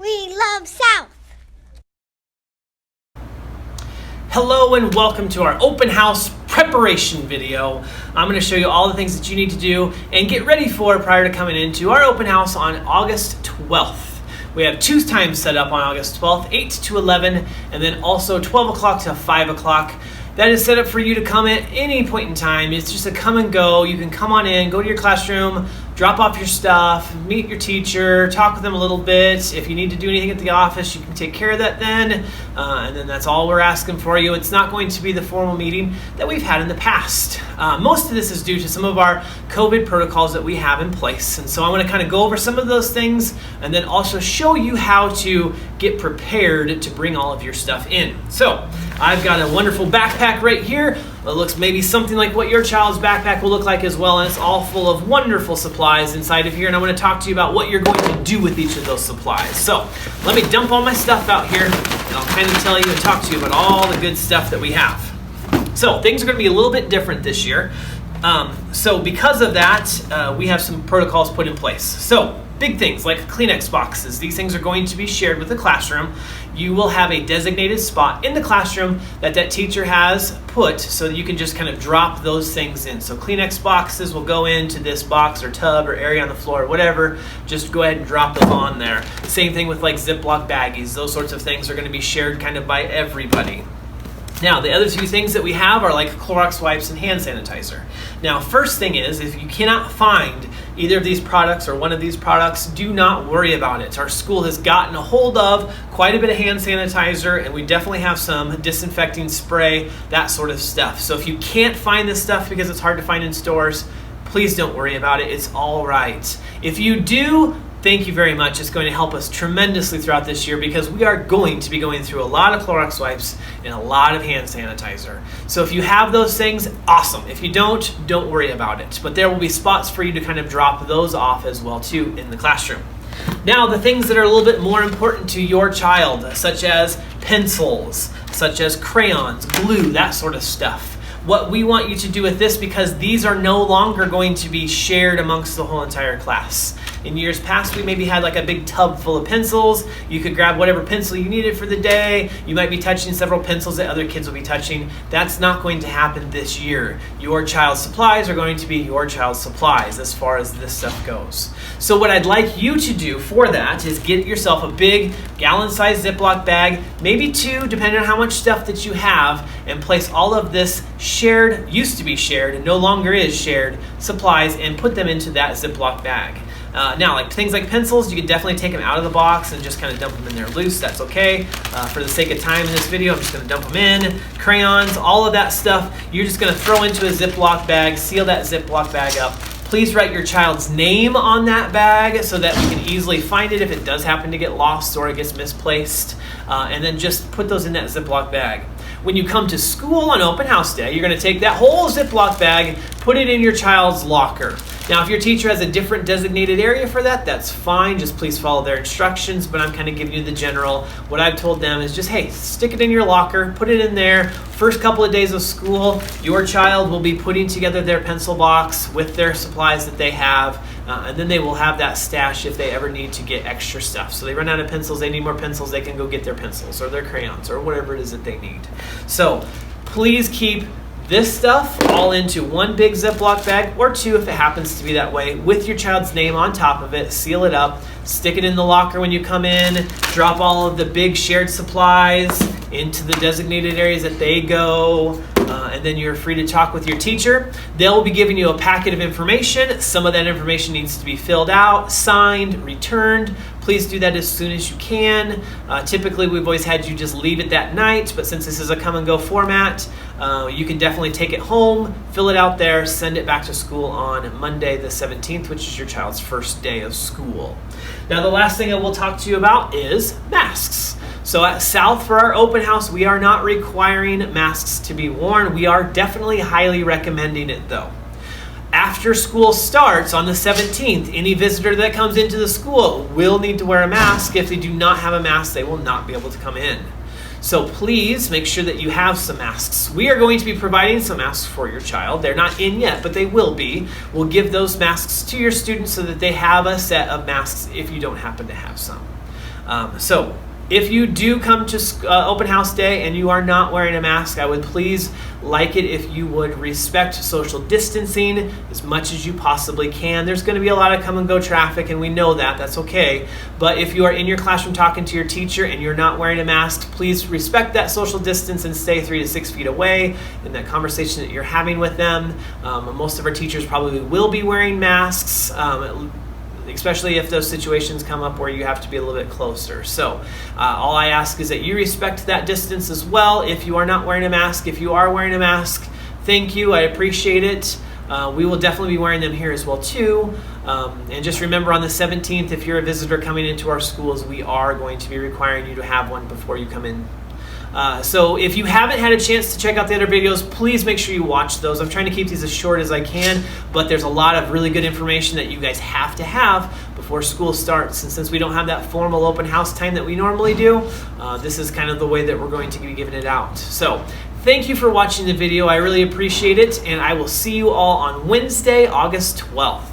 We love South. Hello and welcome to our open house preparation video. I'm going to show you all the things that you need to do and get ready for prior to coming into our open house on August 12th. We have two times set up on August 12th, 8 to 11, and then also 12 o'clock to 5 o'clock. That is set up for you to come at any point in time. It's just a come and go. You can come on in, go to your classroom, drop off your stuff, meet your teacher, talk with them a little bit. If you need to do anything at the office, you can take care of that then. And then that's all we're asking for you. It's not going to be the formal meeting that we've had in the past. Most of this is due to some of our COVID protocols that we have in place. And so I'm going to kind of go over some of those things and then also show you how to get prepared to bring all of your stuff in. So I've got a wonderful backpack right here. It looks maybe something like what your child's backpack will look like as well, and it's all full of wonderful supplies inside of here, and I'm going to talk to you about what you're going to do with each of those supplies. So let me dump all my stuff out here, and I'll kind of tell you and talk to you about all the good stuff that we have. So things are going to be a little bit different this year. So because of that, we have some protocols put in place. So big things like Kleenex boxes. These things are going to be shared with the classroom. You will have a designated spot in the classroom that teacher has put so that you can just kind of drop those things in. So Kleenex boxes will go into this box or tub or area on the floor or whatever. Just go ahead and drop them on there. Same thing with like Ziploc baggies. Those sorts of things are going to be shared kind of by everybody. Now, the other two things that we have are like Clorox wipes and hand sanitizer. Now, first thing is, if you cannot find either of these products or one of these products, do not worry about it. Our school has gotten a hold of quite a bit of hand sanitizer, and we definitely have some disinfecting spray, that sort of stuff. So if you can't find this stuff because it's hard to find in stores, please don't worry about it. It's all right. If you do, thank you very much. It's going to help us tremendously throughout this year because we are going to be going through a lot of Clorox wipes and a lot of hand sanitizer. So if you have those things, awesome. If you don't worry about it. But there will be spots for you to kind of drop those off as well too in the classroom. Now, the things that are a little bit more important to your child, such as pencils, such as crayons, glue, that sort of stuff. What we want you to do with this, because these are no longer going to be shared amongst the whole entire class. In years past, we maybe had like a big tub full of pencils. You could grab whatever pencil you needed for the day. You might be touching several pencils that other kids will be touching. That's not going to happen this year. Your child's supplies are going to be your child's supplies as far as this stuff goes. So what I'd like you to do for that is get yourself a big gallon-sized Ziploc bag, maybe two, depending on how much stuff that you have, and place all of this shared, used to be shared, and no longer is shared, supplies, and put them into that Ziploc bag. Now, like things like pencils, you can definitely take them out of the box and just kind of dump them in there loose. That's okay. For the sake of time in this video, I'm just going to dump them in. Crayons, all of that stuff, you're just going to throw into a Ziploc bag, seal that Ziploc bag up. Please write your child's name on that bag so that we can easily find it if it does happen to get lost or it gets misplaced. And then just put those in that Ziploc bag. When you come to school on open house day, you're going to take that whole Ziploc bag, put it in your child's locker. Now, if your teacher has a different designated area for that, that's fine. Just please follow their instructions, but I'm kind of giving you the general. What I've told them is just, hey, stick it in your locker, put it in there. First couple of days of school, your child will be putting together their pencil box with their supplies that they have, and then they will have that stash if they ever need to get extra stuff. So they run out of pencils, they need more pencils, they can go get their pencils or their crayons or whatever it is that they need. So please keep this stuff all into one big Ziploc bag, or two if it happens to be that way, with your child's name on top of it. Seal it up, stick it in the locker when you come in, drop all of the big shared supplies into the designated areas that they go, and then you're free to talk with your teacher. They'll be giving you a packet of information. Some of that information needs to be filled out, signed, returned. Please do that as soon as you can. Typically, we've always had you just leave it that night, but since this is a come and go format, you can definitely take it home, fill it out there, send it back to school on Monday the 17th, which is your child's first day of school. Now, the last thing I will talk to you about is masks. So at South, for our open house, we are not requiring masks to be worn. We are definitely highly recommending it though. After school starts on the 17th, any visitor that comes into the school will need to wear a mask. If they do not have a mask, they will not be able to come in. So please make sure that you have some masks. We are going to be providing some masks for your child. They're not in yet, but they will be. We'll give those masks to your students so that they have a set of masks if you don't happen to have some. So if you do come to open house day and you are not wearing a mask, I would please like it if you would respect social distancing as much as you possibly can. There's going to be a lot of come and go traffic, and we know that. That's okay. But if you are in your classroom talking to your teacher and you're not wearing a mask, please respect that social distance and stay 3 to 6 feet away in that conversation that you're having with them. Most of our teachers probably will be wearing masks, especially if those situations come up where you have to be a little bit closer. So all I ask is that you respect that distance as well. If you are not wearing a mask, if you are wearing a mask, thank you. I appreciate it. We will definitely be wearing them here as well too. And just remember, on the 17th, if you're a visitor coming into our schools, we are going to be requiring you to have one before you come in. So if you haven't had a chance to check out the other videos, please make sure you watch those. I'm trying to keep these as short as I can, but there's a lot of really good information that you guys have to have before school starts. And since we don't have that formal open house time that we normally do, this is kind of the way that we're going to be giving it out. So thank you for watching the video. I really appreciate it, and I will see you all on Wednesday, August 12th.